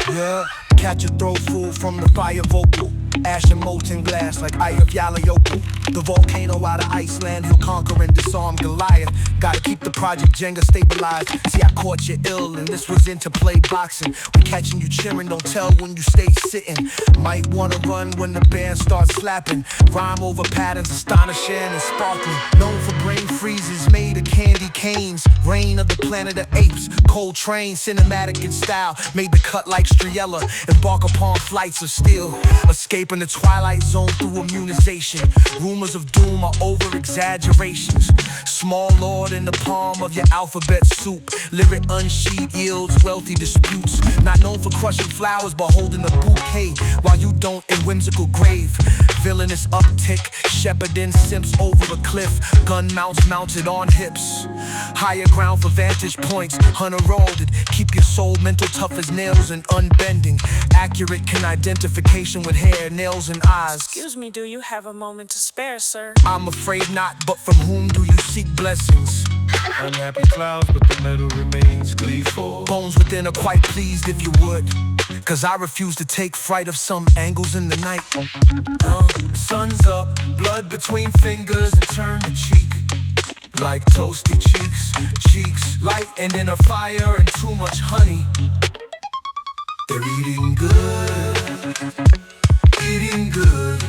Yeah, catch a throat full from the fire vocal. Ash and molten glass like Eye of Yalayoku. The volcano out of Iceland, he'll conquer and disarm Goliath. Gotta keep the project Jenga stabilized. See, I caught you ill and this was interplay boxing. We catching you cheering, don't tell when you stay sitting. Might wanna run when the band starts slapping. Rhyme over patterns, astonishing and sparkling. Known for brain freezes, made of candy canes. Reign of the planet of apes, cold train, cinematic in style. Made the cut like Striella, embark upon flights of steel. Escaping the twilight zone through immunization. Rumors of doom are over-exaggerations. Small lord in the palm of your alphabet soup. Lyric unsheathed yields wealthy disputes. Not known for crushing flowers but holding a bouquet while you don't in whimsical grave. Villainous uptick, shepherding simps over a cliff. Gun mounts mounted on hips. Higher ground for vantage points, unheralded. Keep your soul mental tough as nails and unbending. Accurate can identification with hair, nails and eyes. Excuse me, do you have a moment to spare, sir? I'm afraid not, but from whom do you seek blessings? Unhappy clouds, but the metal remains gleeful. Bones within are quite pleased if you would, cause I refuse to take fright of some angles in the night. Sun's up, blood between fingers and turn the cheek. Like toasty cheeks light and in a fire and too much honey. They're eating good, eating good.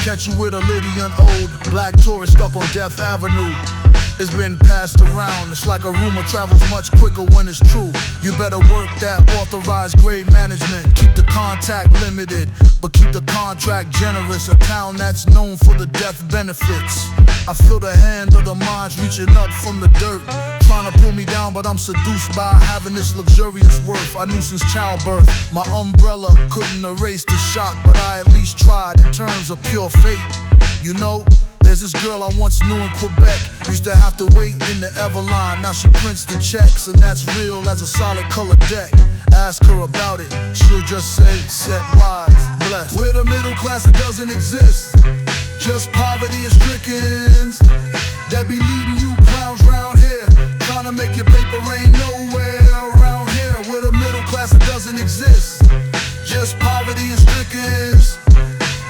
Catch you with a Lydian ode, black tourist stuck on Death Avenue. It's been passed around, it's like a rumor travels much quicker when it's true. You better work that authorized grade management. Keep the contact limited, but keep the contract generous. A town that's known for the death benefits. I feel the hand of the minds reaching up from the dirt, trying to pull me down, but I'm seduced by having this luxurious worth. I knew since childbirth, my umbrella couldn't erase the shock, but I at least tried in terms of pure fate. You know, there's this girl I once knew in Quebec. Used to have to wait in the Everline. Now she prints the checks, and that's real as a solid color deck. Ask her about it, she'll just say, set wise, blessed. We're the middle class that doesn't exist, just poverty and Strickens that be leading you clowns round here, trying to make your paper rain nowhere around here. We're the middle class that doesn't exist, just poverty and Strickens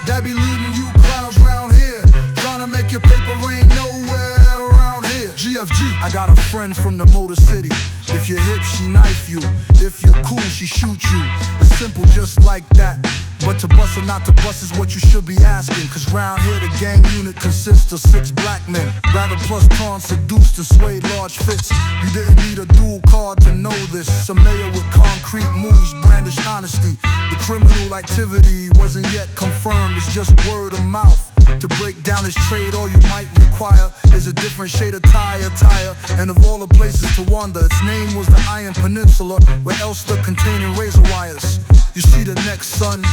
that be leading you clowns round here, trying to make your paper rain nowhere around here. GFG, I got a friend from the Motor City. If you hit, she knife you. If you're cool, she shoot you. It's simple just like that. But to bust or not to bust is what you should be asking. Cause round here the gang unit consists of 6 black men. Rather plus pawn seduced and swayed large fits. You didn't need a dual card to know this. Some mayor with concrete moves brandish honesty. The criminal activity wasn't yet confirmed, it's just word of mouth. To break down this trade, all you might require is a different shade of attire. And of all the places to wander, its name was the Iron Peninsula, where Elster containing razor wires. You see the next sun,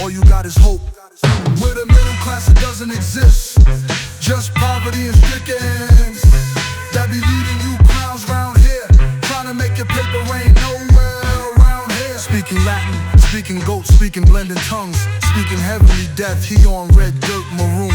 all you got is hope. We're the middle class that doesn't exist, just poverty Property and Strickens that be leading you clowns round here, trying to make your paper rain nowhere around here. Speaking Latin, speaking goat, speaking blending tongues, speaking heavenly death, he on red dirt maroon.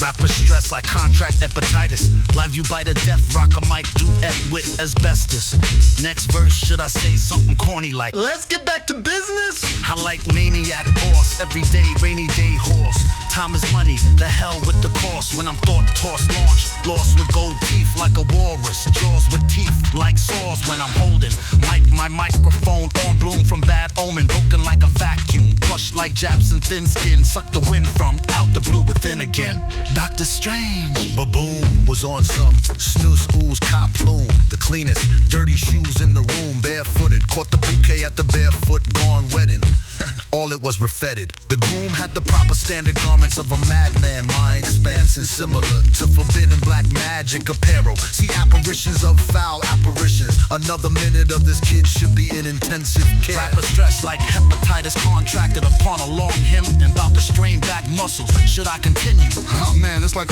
Rapper stress like contract hepatitis. Live you by the death, rock a mic, duet with asbestos. Next verse, should I say something corny like, let's get back to business? I like maniac boss, everyday rainy day horse. Time is money, the hell with the cost. When I'm thought tossed, launched, lost with gold teeth like a walrus. Jaws with teeth like saws when I'm holding my microphone on bloom from bad omen. Broken like a vacuum, crushed like Japs and thin skin. Suck the wind from out the blue within again. Doctor Strange, Baboom was on some snooze ooze cop plume. The cleanest, dirty shoes in the room, barefooted. Caught the bouquet at the barefoot gone wedding. All it was refetted. The groom had the proper standard garments of a madman. My expansion similar to forbidden black magic apparel. See apparitions of foul apparitions. Another minute of this kid should be in intensive care. Rapper stressed like hepatitis contracted upon a long hymn and about to strain back muscles. Should I continue? Oh man, it's like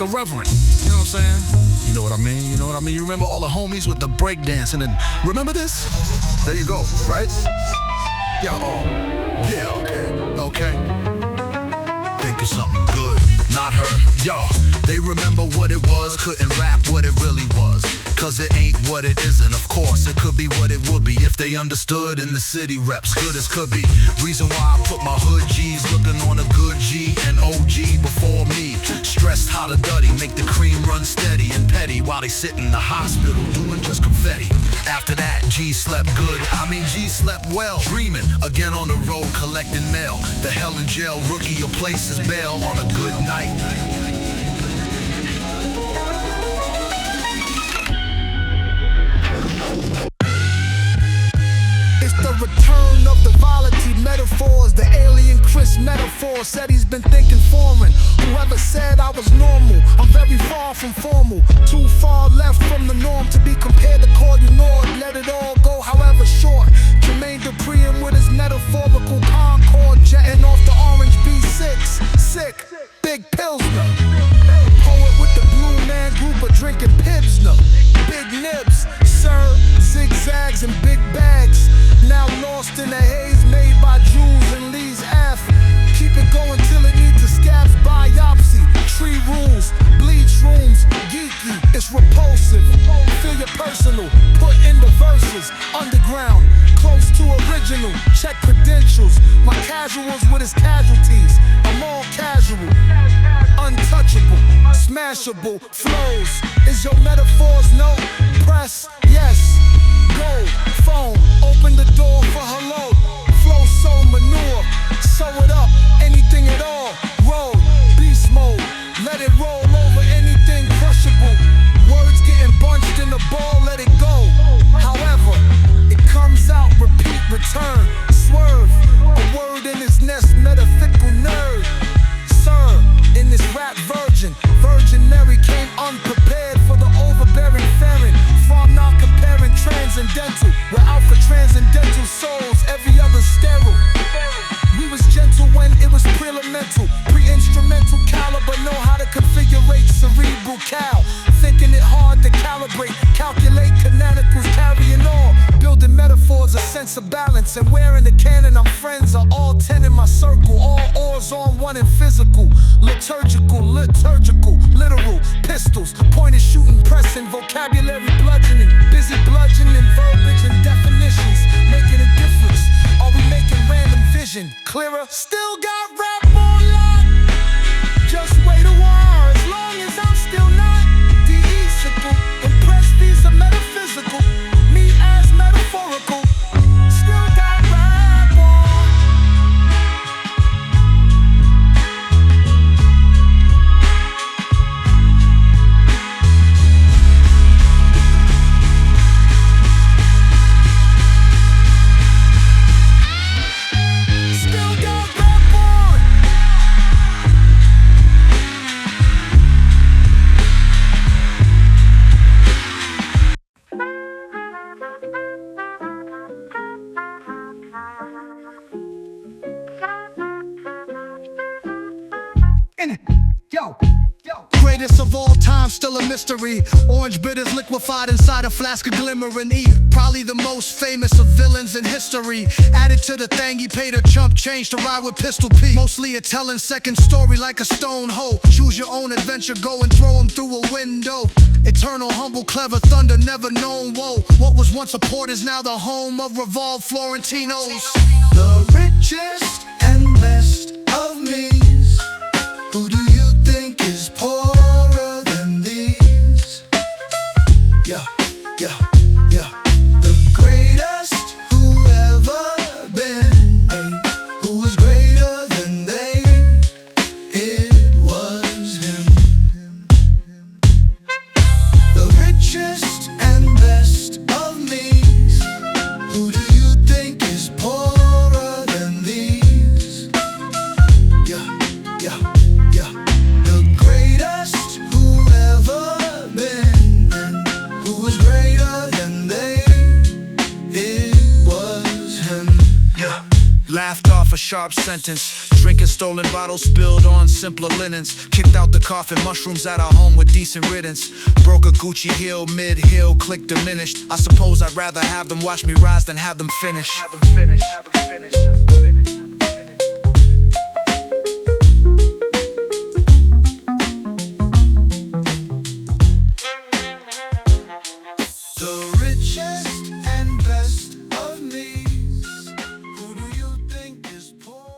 a reverend. You know what I'm saying? You know what I mean? You know what I mean? You remember all the homies with the breakdancing and remember this? There you go, right? Yeah, okay. Think of something good, not her. Yo, they remember what it was, couldn't rap what it really was. Cause it ain't what it isn't. Of course, it could be what it would be if they understood in the city reps. Good as could be. Reason why I put my hood G's looking on a good G and OG before me. Stressed how to duddy, make the cream run steady and petty while they sit in the hospital doing just confetti. After that, G slept good. G slept well. Dreaming again on the road collecting mail. The hell in jail rookie, your place is bail on a good night. It's the return of the volatile metaphors. The alien Chris metaphor said he's been thinking foreign. Whoever said I was normal, I'm very far from formal. Too far left from the norm to be compared to call you Nord. Let it all go however short. Jermaine Dupree with his metaphorical Concorde jetting off the orange B6. Sick, big Pilsner. Poet with the Blue Man Group of drinking Pibsner. Big nibs, sir, zigzags and big bags. Now lost in the haze made by Jews and Lee's F. Keep it going till it needs a scabs biopsy. Tree rules, bleach rooms, geeky, it's repulsive. Feel your personal, put in the verses. Underground, close to original, check credentials. My casuals with his casualties. I'm all casual, untouchable, smashable flows. Is your metaphors no? Press yes. Go, phone, open the door for hello. Flow so manure, sew it up, anything at all. Roll, beast mode, let it roll over anything crushable. Words getting bunched in the ball, let it go. However, it comes out, repeat, return. Swerve, a word in his nest, metaphysical nerd. Sir, in this rap virgin Mary came unprepared for the overbearing Farron. Farm not comparing transcendental. We're out for transcendental souls, every other sterile. We was gentle when it was pre-elemental. Pre-instrumental caliber, know how to configure cerebral cal. Thinking it hard to calibrate, calculate canonicals carrying on. Building metaphors, a sense of balance. And wearing the canon, I'm friends are all 10 in my circle. All oars on one and physical. Liturgical, literal, pistols. Pointed shooting, pressing, vocabulary bludgeoning. Busy bludgeoning, verbiage and definitions. Making a difference. Are we making random vision clearer? Still got rap on lock. Just wait a while, as long as I'm still not deistical. Impressed, these are metaphysical. Me as metaphorical. Still got rap on. Still got rap on. Tenant. Yo. Greatest of all time, still a mystery. Orange bitters liquefied inside a flask of glimmering E. Probably the most famous of villains in history. Added to the thing, he paid a chump change to ride with Pistol P. Mostly a telling second story like a stone hoe. Choose your own adventure, go and throw him through a window. Eternal, humble, clever thunder, never known woe. What was once a port is now the home of revolved Florentinos. The richest and best of me's. Who do you think is poorer than these? Yeah. The greatest who ever been. Who was greater than they? It was him. The richest and best of me's. Who do you think is poorer than these? Yeah. The greatest who ever been, and who was greater than they, it was him. Yeah. Laughed off a sharp sentence. Drinking stolen bottles spilled on simpler linens. Kicked out the Coffin Mushrooms at our home with decent riddance. Broke a Gucci heel mid-hill, click diminished. I suppose I'd rather have them watch me rise than have them finish. The richest and best of me's. Who do you think is poor?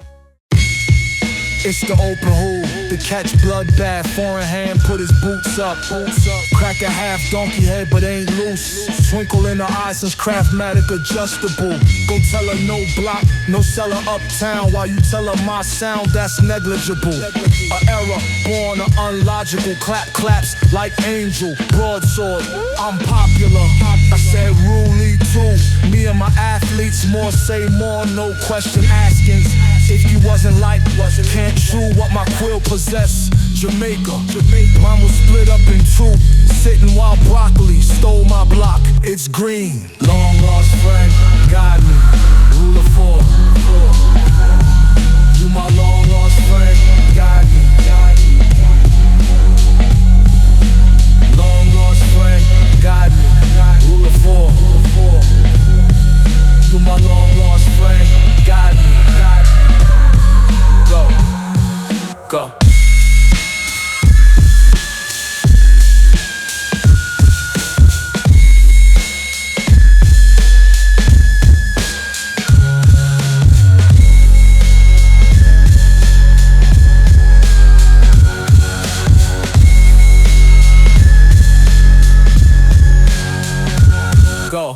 It's the open hood, the catch bloodbath. Foreign hand put his boots up. Crack a half donkey head but ain't loose. Twinkle in the eye since Craftmatic adjustable. Go tell her no block, no seller uptown. While you tell her my sound, that's negligible. A error, born of unlogical. Claps like angel, broadsword. I'm popular, I said Rule too. Me and my athletes, more say more, no question askings. If you wasn't like, can't chew what my quill possess. Jamaica, mine was split up in two. Sitting while broccoli stole my block. It's green. Long lost friend, guide me. Rule of 4. You my long lost friend, guide me. Long lost friend, guide me. Rule of 4. You my long lost friend, guide me. Go. Go. Go.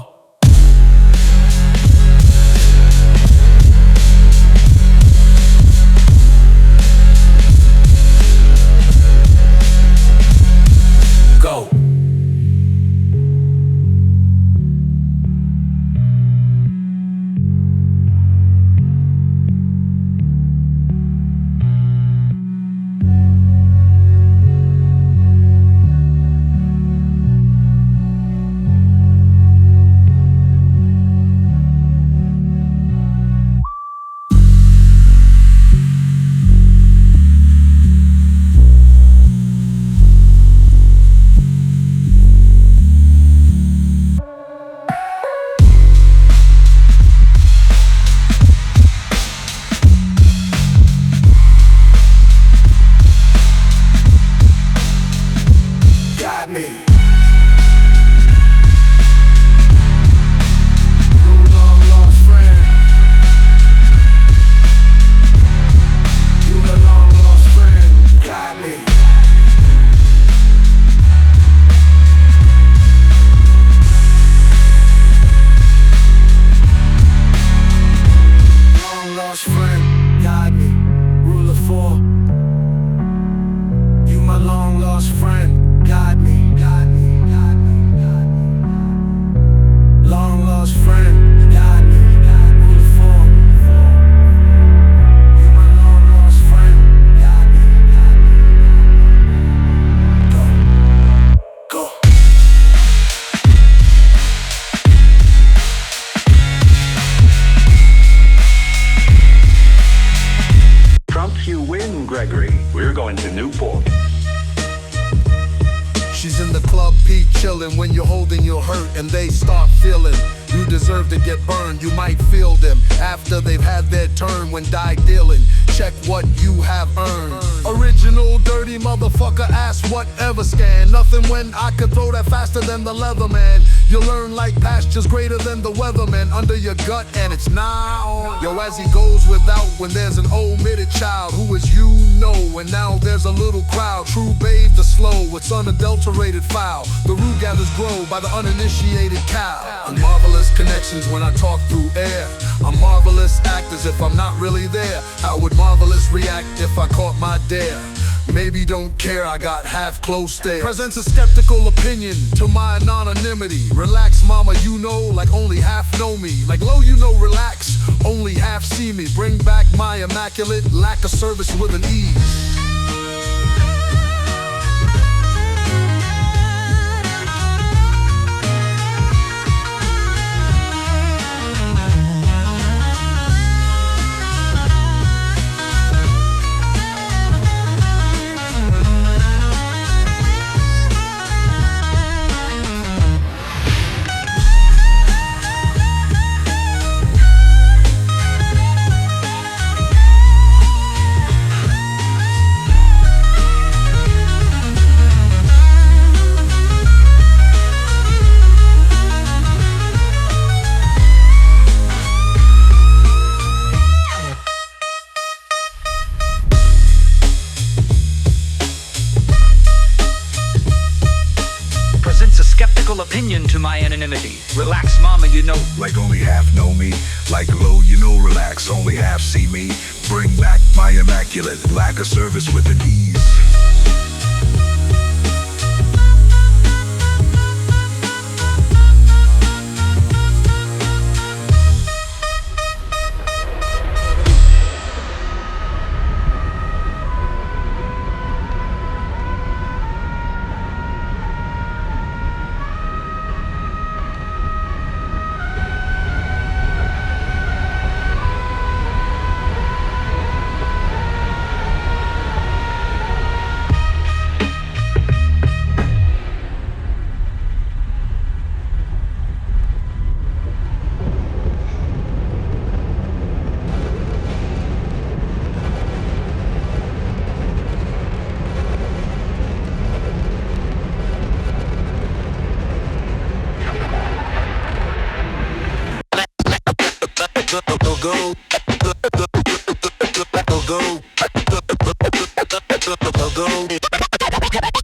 Gregory. We're going to Newport. She's in the club, P chillin'. When you're holding your hurt and they start feeling you deserve to get burned, you might feel them after they've had their turn. When die dealing, check what you have earned. Original dirty motherfucker, ass whatever scan. Nothing when I could throw that faster than the Leatherman. You learn like pastures greater than the weatherman. Under your gut and it's now. Yo, as he goes without when there's an omitted child who is you know. And now there's a little crowd. True babe, the slow, it's unadulterated foul. The root gathers grow by the uninitiated cow. And marvelous connections when I talk through air. I'm marvelous actors if I'm not really there. How would marvelous react if I caught my dare? Maybe don't care, I got half close there. Presents a skeptical opinion to my anonymity. Relax mama, you know, like only half know me. Like low, you know, relax, only half see me. Bring back my immaculate lack of service with an ease. Opinion to my anonymity. Relax, mama, you know. Like only half know me. Like low, you know, relax, only half see me. Bring back my immaculate lack of service with an ease.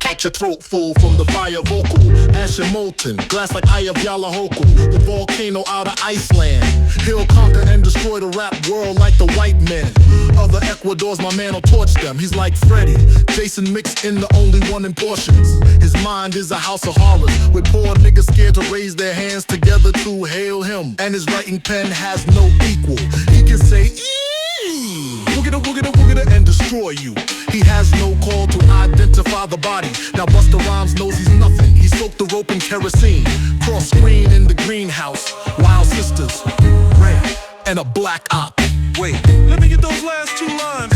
Catch your throat full from the fire vocal. Ash and molten, glass like Eye of Yalahoku. The volcano out of Iceland. He'll conquer and destroy the rap world like the white men. Other Ecuadors, my man will torch them. He's like Freddy, Jason mixed in, the only one in portions. His mind is a house of horrors, with poor niggas scared to raise their hands together to hail him. And his writing pen has no equal. He can say, woogada, woogada, woogada, and destroy you. He has no call to identify the body. Now Busta Rhymes knows he's nothing. He soaked the rope in kerosene. Cross screen in the greenhouse. Wild sisters, red, and a black op. Wait, let me get those last two lines.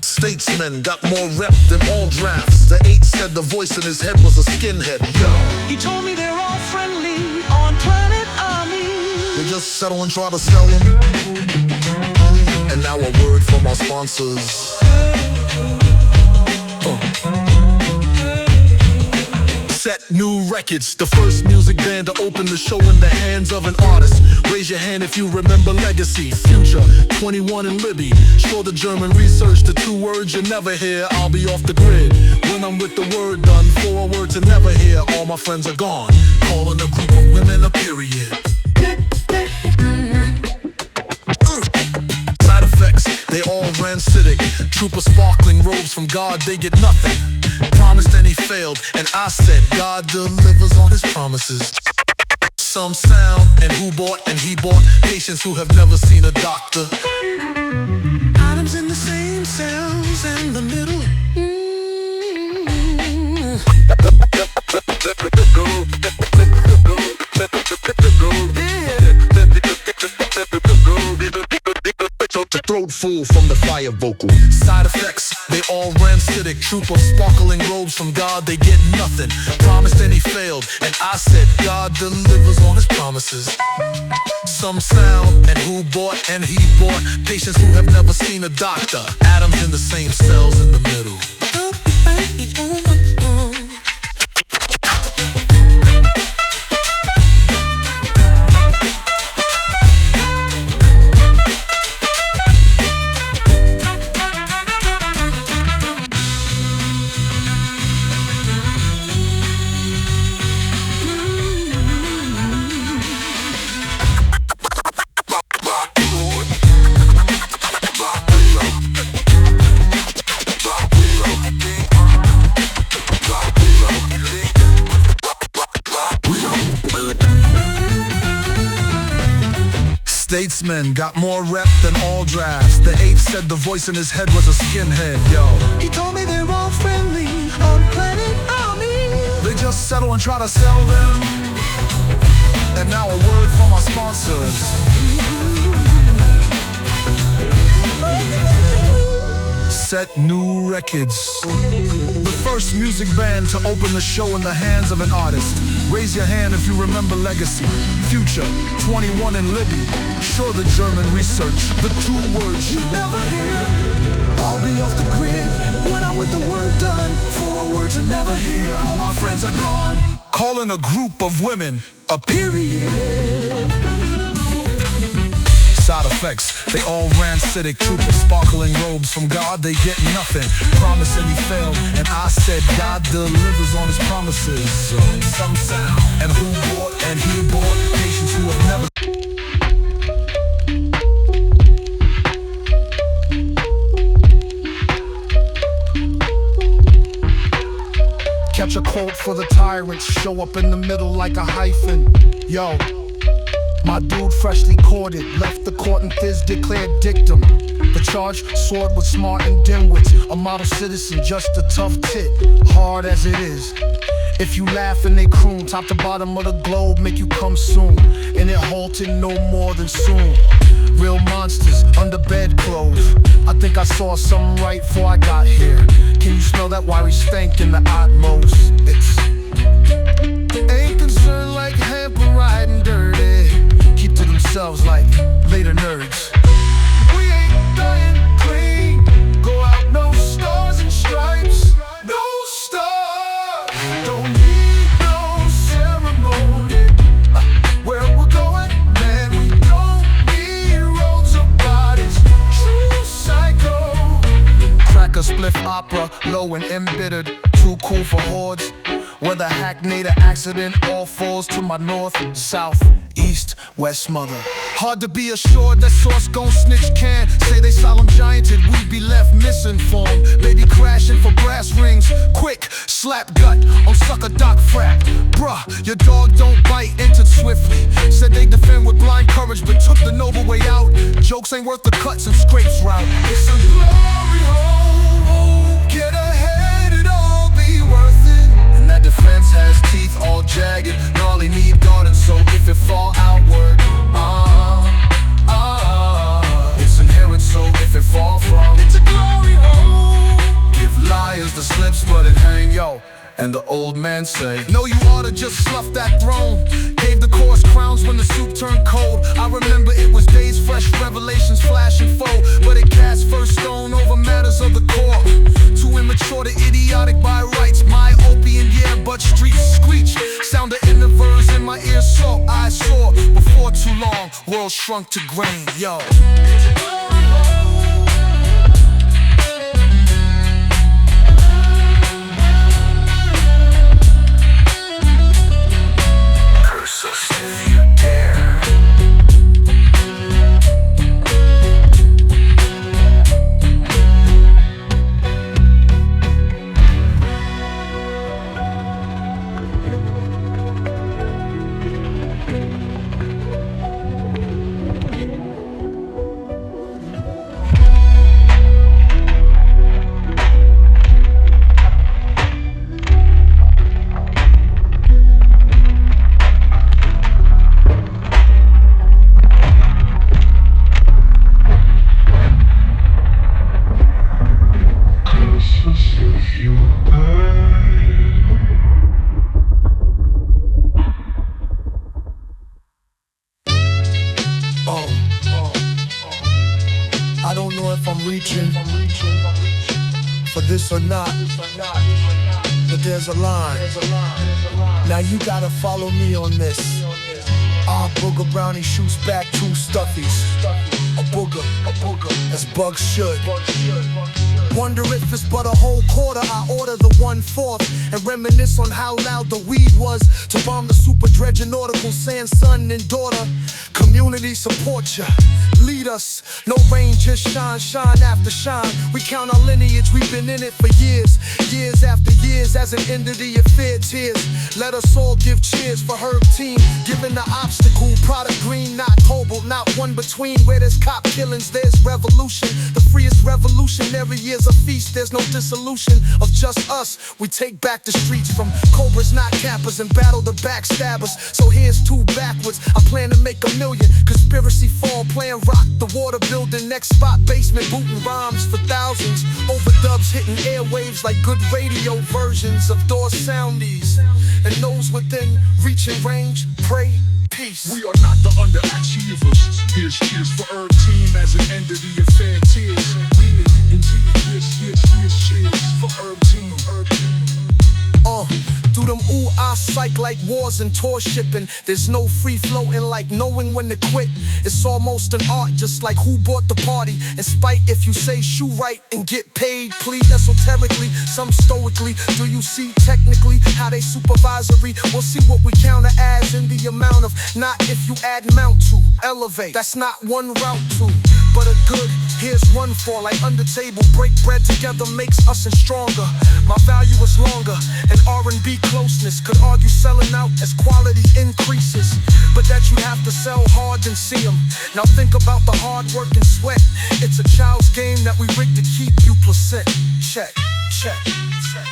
Statesmen got more rep than all drafts. The 8 said the voice in his head was a skinhead. Yo, He told me they're all friendly on Planet Army. they just settle and try to sell him. And now a word from our sponsors. Set new records, the first music band to open the show in the hands of an artist. Raise your hand if you remember Legacy, Future, 21 and Libby. Show the German research, the 2 words you never hear. I'll be off the grid when I'm with the word done. 4 words to never hear, all my friends are gone. Calling a group of women a period. Side effects, they all rancidic. Trooper sparkling robes from God, they get nothing. Promised and he failed, and I said God delivers on his promises. Some sound, and who bought and he bought. Patients who have never seen a doctor. Items in the same cells in the middle. The throat full from the fire vocal. Side effects, they all ran acidic. Trooper, sparkling robes from God, they get nothing. Promised and he failed, and I said God delivers on his promises. Some sound, and who bought, and he bought. Patients who have never seen a doctor. Atoms in the same cells in the middle. Statesman got more rep than all drafts. The 8 said the voice in his head was a skinhead, yo. He told me they're all friendly on planet Army. They just settle and try to sell them. And now a word from our sponsors. Set new records. The first music band to open the show in the hands of an artist. Raise your hand if you remember Legacy, Future, 21 and Libby. Sure, the German research, the 2 words you never hear. I'll be off the grid when I'm with the work done. 4 words you never hear. All my friends are gone. Calling a group of women a period. Side effects, they all ran acidic. Troopers, sparkling robes from God, they get nothing. Promise and he failed, and I said God delivers on his promises. Some sound, and who bought, and he bought. Patients who have never. Catch a quote for the tyrants, show up in the middle like a hyphen. Yo, my dude freshly courted, left the court and Thiz declared dictum. The charge, sword with smart and dimwits. A model citizen, just a tough tit, hard as it is. If you laugh and they croon, top to bottom of the globe make you come soon. And it halted no more than soon. Real monsters under bedclothes. I think I saw something right before I got here. Can you smell that wiry stank in the utmost? It's ain't concerned like hamper riding dirty. Keep to themselves like later nerds. We ain't dying clean. Go out, no stars and stripes. No stars. Don't need no ceremony. Where we're going, man, we don't need roads or bodies. True psycho. Crack a spliff opera, low and embittered. Too cool for hordes. Whether hackneyed or accident, all falls to my north, south, east, west mother. Hard to be assured that source gon' snitch can. Say they solemn gianted, we'd be left misinformed. Baby crashing for brass rings, quick, slap gut on sucker doc frap. Bruh, your dog don't bite, entered swiftly. Said they defend with blind courage, but took the noble way out. Jokes ain't worth the cuts and scrapes route. It's a glory hole, get ahead, it'll all be worth it. That defense has teeth all jagged, gnarly knee guarded, so if it fall outward, it's inherent, so if it fall from, it's a glory hole. Give liars the slips, but it hang, yo. And the old man say, no, you oughta just slough that throne. Gave the coarse crowns when the soup turned cold. I remember it was days, fresh revelations flashing foe. But it cast first stone over matters of the core. Too immature to idiotic by rights. Myopia, yeah, but streets screech. Sound the inner verse in my ears, so I saw. Before too long, world shrunk to grain, yo. I don't know if I'm reaching for this or not, but there's a line. Now you gotta follow me on this. Booger brownie shoots back 2 stuffies. A booger, as bugs should. Wonder if it's but a whole quarter. I order the 1/4 and reminisce on how loud the weed was to bomb the super dredge nautical saying son and daughter. Community support ya, lead us. No rain, just shine, shine after shine. We count our lineage, we've been in it for years. Years after years, as an end of the affair tears. Let us all give cheers for Herb Team. Given the obstacle, product green, not cobalt, not one between. Where there's cop killings, there's revolution. The freest revolutionary is a feast. There's no dissolution of just us. We take back the streets from cobras, not cappers, and battle the backstabbers. So here's 2 backwards. I plan to make a million. Conspiracy fall, playing rock, the water building. Next spot, basement, booting rhymes for thousands. Overdubs hitting airwaves like good radio versions of door soundies. And those within reaching range, pray peace. We are not the underachievers. Here's cheers for Herb Team as an end of the affair tears. Cheers for Herb Team. Do them ooh-ah psych like wars and tour shipping. There's no free floating like knowing when to quit. It's almost an art, just like who bought the party. And spite if you say shoe right and get paid. Plead esoterically, some stoically. Do you see technically how they supervisory? We'll see what we counter as in the amount of. Not if you add mount to, elevate. That's not one route to, but a good. Here's one for like under table. Break bread together makes us stronger. My value is longer, and R&B closeness could argue selling out as quality increases. But that you have to sell hard and see them. Now think about the hard work and sweat. It's a child's game that we rig to keep you placent. Check, check, check.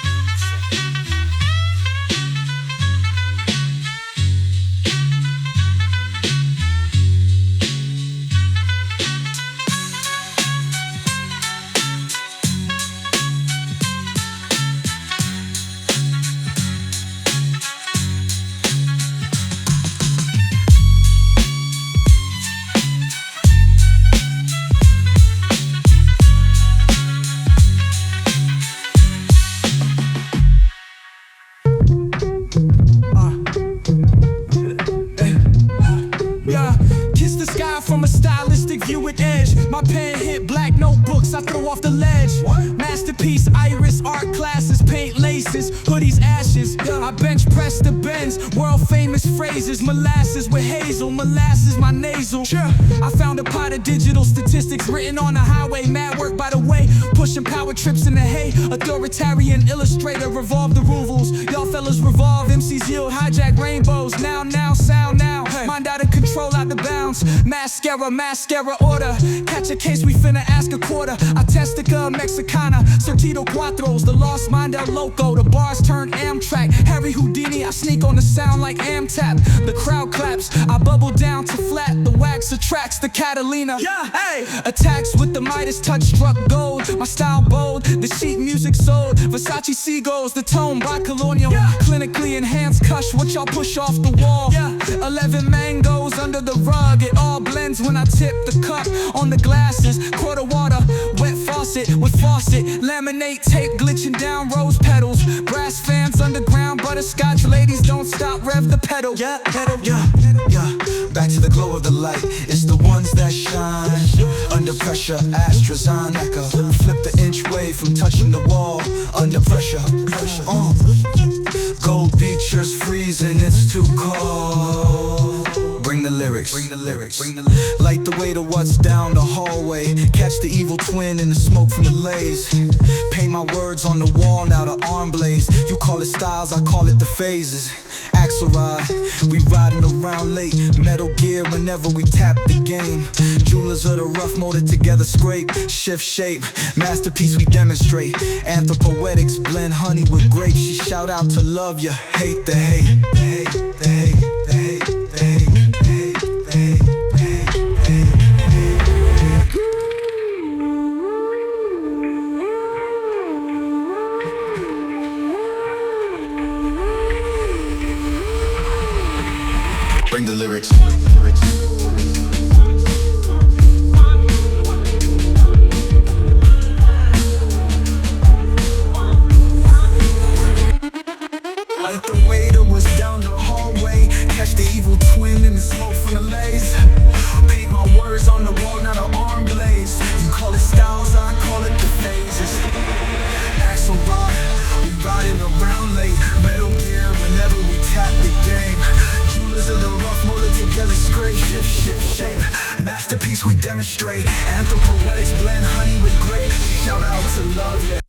From a stylistic view with edge. My pen hit black notebooks, I throw off the ledge. Masterpiece, iris, art classes, paint laces, hoodies, ashes. I bench press the Benz, world famous phrases. Molasses with hazel, molasses my nasal. I found a pot of digital statistics written on the highway. Madwork by the way, pushing power trips in the hay. Authoritarian illustrator, revolve the rules. Y'all fellas revolve, MCs yield, hijack rainbows. Now, sound now. Mind out of control, out the bounds. Mascara order. Catch a case, we finna ask a quarter. Atestica Mexicana, Certito Cuatros. The lost mind El Loco, the bars turn Amtrak. Harry Houdini, I sneak on the sound like Amtap. The crowd claps, I bubble down to flat. The wax attracts the Catalina. Attacks with the Midas touch struck gold. My style bold, the sheet music sold. Versace seagulls, the tone by Colonial. Clinically enhanced kush, what y'all push off the wall. 11 mangoes under the rug, it all blends when I tip the cup on the glasses. Quarter water, wet faucet with faucet. Laminate tape glitching down rose petals. Brass fans underground, butterscotch. Ladies don't stop, rev the pedal. Back to the glow of the light. It's the ones that shine under pressure. AstraZeneca. Flip the inch wave from touching the wall under pressure. Gold features freezing, it's too cold. Bring the lyrics. Light the way to what's down the hallway. Catch the evil twin in the smoke from the lays. Paint my words on the wall, now the arm blaze. You call it styles, I call it the phases. Axle ride, we riding around late. Metal gear whenever we tap the game. Jewelers of the rough molded together scrape. Shift shape, masterpiece we demonstrate. Anthropoetics blend honey with grapes. She shout out to love ya, hate the hate. Bring the lyrics. straight. Anthropoetics blend honey with grape. Shout out to love, yeah.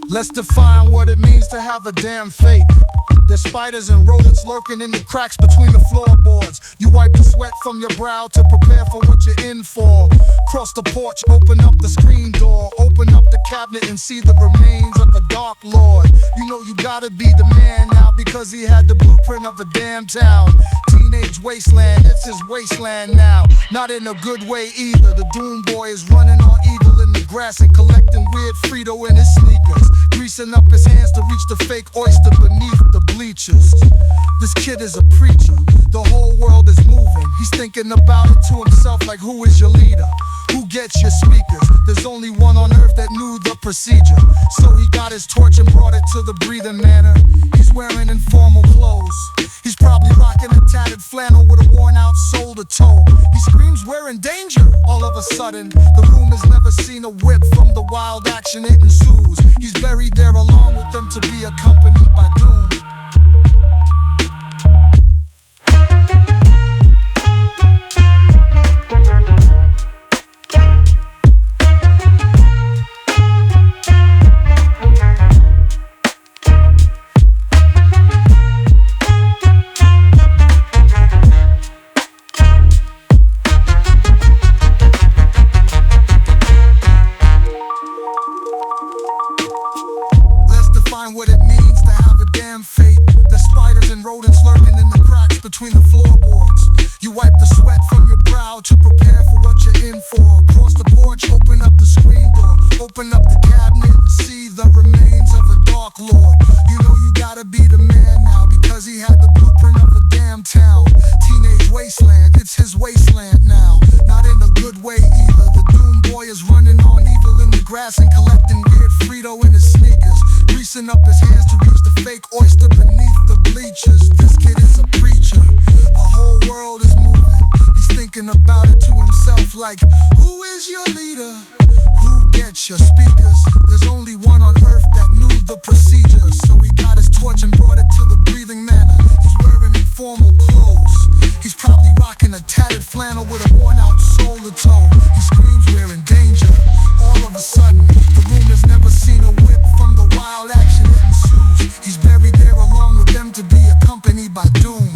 Let's define what it means to have a damn fate. There's spiders and rodents lurking in the cracks between the floorboards. You wipe the sweat from your brow to prepare for what you're in for. Cross the porch, open up the screen door, open up the cabinet and see the remains of a dark lord. You know you gotta be the man now because he had the blueprint of a damn town. Teenage wasteland, it's his wasteland now. Not in a good way either. The Doom Boy is running on evil in the grass and collecting weird Frito in his sneakers, greasing up his hands to reach the fake oyster beneath the bleachers. This kid is a preacher, the whole world is moving. He's thinking about it to himself like, who is your leader? Who gets your speakers? There's only one on earth that knew the procedure. So he got his torch and brought it to the breathing manor. He's wearing informal clothes. He's probably rocking a tattered flannel with a worn out sole to toe. He screams, we're in danger. All of a sudden, the room has never seen a whip from the wild action it ensues. He's buried there along with them to be accompanied by doom. What it means to have a damn fate. The spiders and rodents lurking in the cracks between the floorboards. You wipe the sweat from your brow to prepare for what you're in for. Cross the porch, open up the screen door, open up the cabinet and see the remains of a dark lord. You know you gotta be the man now because he had the blueprint of a damn town. Teenage wasteland, it's his wasteland now. Not in a good way either. The Doom Boy is running on evil in the grass and collecting weird Frito in his sneakers, greasing up his hands to reach the fake oyster beneath the bleachers. This kid is a preacher, the whole world is moving. He's thinking about it to himself like, who is your leader? Who gets your speakers? There's only one on earth that knew the procedure. So he got his torch and brought it to the breathing manor. He's wearing informal clothes. He's probably rocking a tattered flannel with a worn out sole to toe. He screams, we're in danger. All of a sudden, the room has never seen a whip from the wild action it ensues. He's buried there along with them to be accompanied by doom.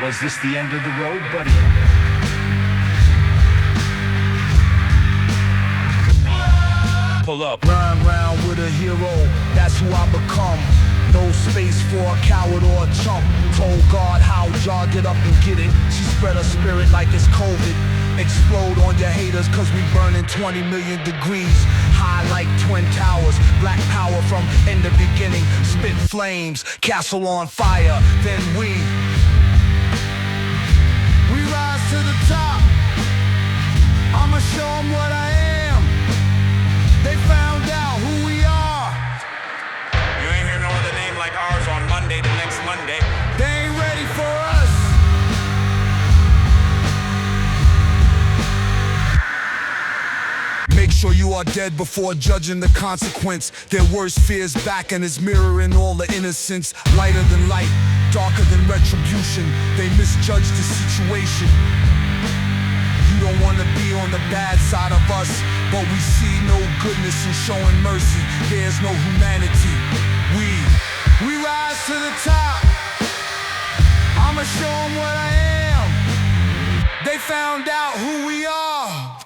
Was this the end of the road, buddy? Pull up. Run round with a hero, that's who I become. No space for a coward or a chump. Told God how y'all get up and get it. She spread her spirit like it's COVID. Explode on your haters cause we burning 20 million degrees. High like Twin Towers. Black power from in the beginning. Spit flames, castle on fire. Then we rise to the top. I'ma show them what I am. They found out who we are. You ain't hear no other name like ours on Monday to next Monday. They ain't ready for us. Make sure you are dead before judging the consequence. Their worst fears back and is mirroring all the innocence. Lighter than light, darker than retribution. They misjudge the situation. You don't wanna be on the bad side of us, but we see no goodness in showing mercy. There's no humanity. We rise to the top. I'ma show them what I am. They found out who we are.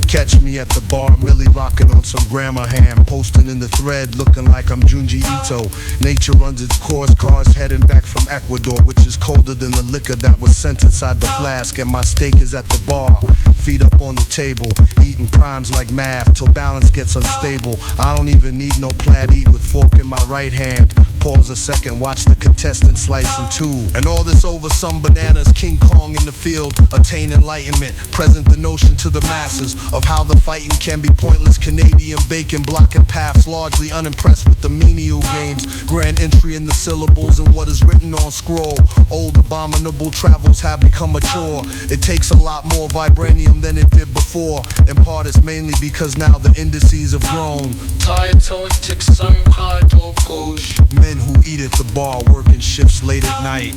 Catch me at the bar, really rocking on some grandma ham, posting in the thread, looking like I'm Junji Ito. Nature runs its course, cars heading back from Ecuador, which is colder than the liquor that was sent inside the flask. And my steak is at the bar, feet up on the table, eating primes like math till balance gets unstable. I don't even need no plaid, eat with fork in my right hand. Pause a second, watch the contestant slice in two. And all this over some bananas, King Kong in the field, attain enlightenment, present the notion to the masses of how the fighting can be pointless. Canadian bacon blocking paths, largely unimpressed with the menial games. Grand entry in the syllables and what is written on scroll. Old abominable travels have become a chore. It takes a lot more vibranium than it did before. In part it's mainly because now the indices have grown. Men who eat at the bar, working shifts late at night.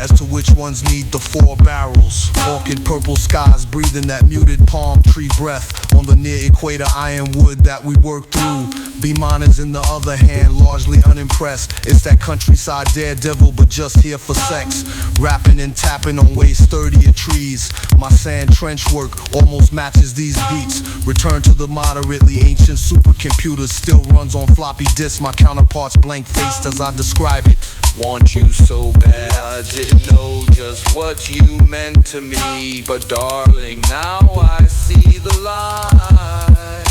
As to which ones need the 4 barrels. Orchid purple skies breathing that muted palm tree breath. On the near equator ironwood that we work through. B-miners in the other hand, largely unimpressed. It's that countryside daredevil, but just here for sex. Rapping and tapping on ways sturdier trees. My sand trench work almost matches these beats. Return to the moderately ancient supercomputer, still runs on floppy disks. My counterparts blank-faced as I describe it. Want you so bad, I didn't know just what you meant to me. But darling, now I see the light.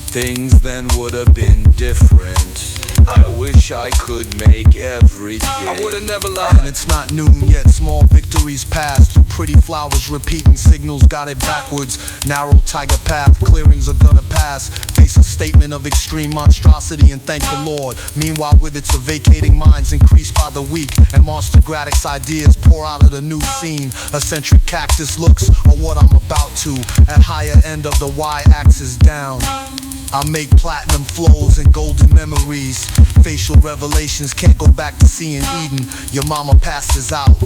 Things then would have been different. I wish I could make everything. I would've never lied. And it's not noon yet, small victories pass. Through pretty flowers repeating signals, got it backwards. Narrow tiger path, clearings are gonna pass. Face a statement of extreme monstrosity and thank the Lord. Meanwhile with its vacating minds increased by the week. And monster gratics ideas pour out of the new scene. Eccentric cactus looks are what I'm about to. At higher end of the y-axis down. I make platinum flows and golden memories. Facial revelations, can't go back to seeing Eden. Your mama passes out.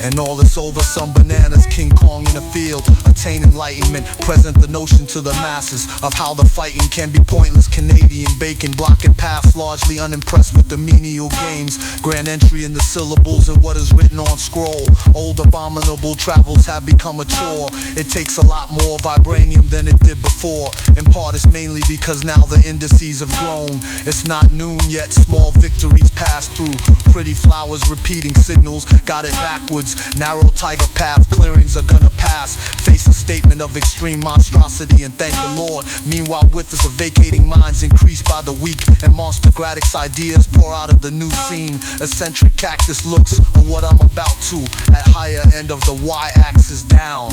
And all this over some bananas, King Kong in the field. Attain enlightenment, present the notion to the masses of how the fighting can be pointless. Canadian bacon blocking paths, largely unimpressed with the menial games. Grand entry in the syllables and what is written on scroll. Old abominable travels have become a chore. It takes a lot more vibranium than it did before. In part it's mainly because now the indices have grown. It's not noon yet, small victories pass through. Pretty flowers repeating signals, got it backwards. Narrow tiger path, clearings are gonna pass. Face a statement of extreme monstrosity and thank the Lord. Meanwhile with us vacating minds increased by the week. And monster gratics ideas pour out of the new scene. Eccentric cactus looks are what I'm about to. At higher end of the y-axis down.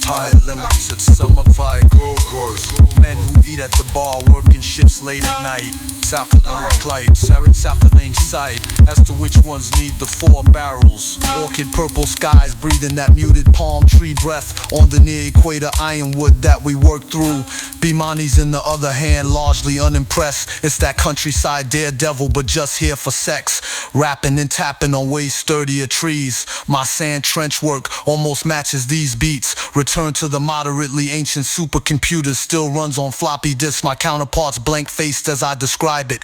high limits at summer-fied go-goers. Men who eat at the bar, working shifts late at night. South of the Clyde, south of Lane site. As to which ones need the 4 barrels. Orchid purple skies, breathing that muted palm tree breath. On the near equator ironwood that we work through. Bimani's in the other hand, largely unimpressed. It's that countryside daredevil, but just here for sex. Rapping and tapping on way sturdier trees. My sand trench work almost matches these beats. Return to the moderately ancient supercomputer, still runs on floppy disks. My counterparts blank-faced as I describe it.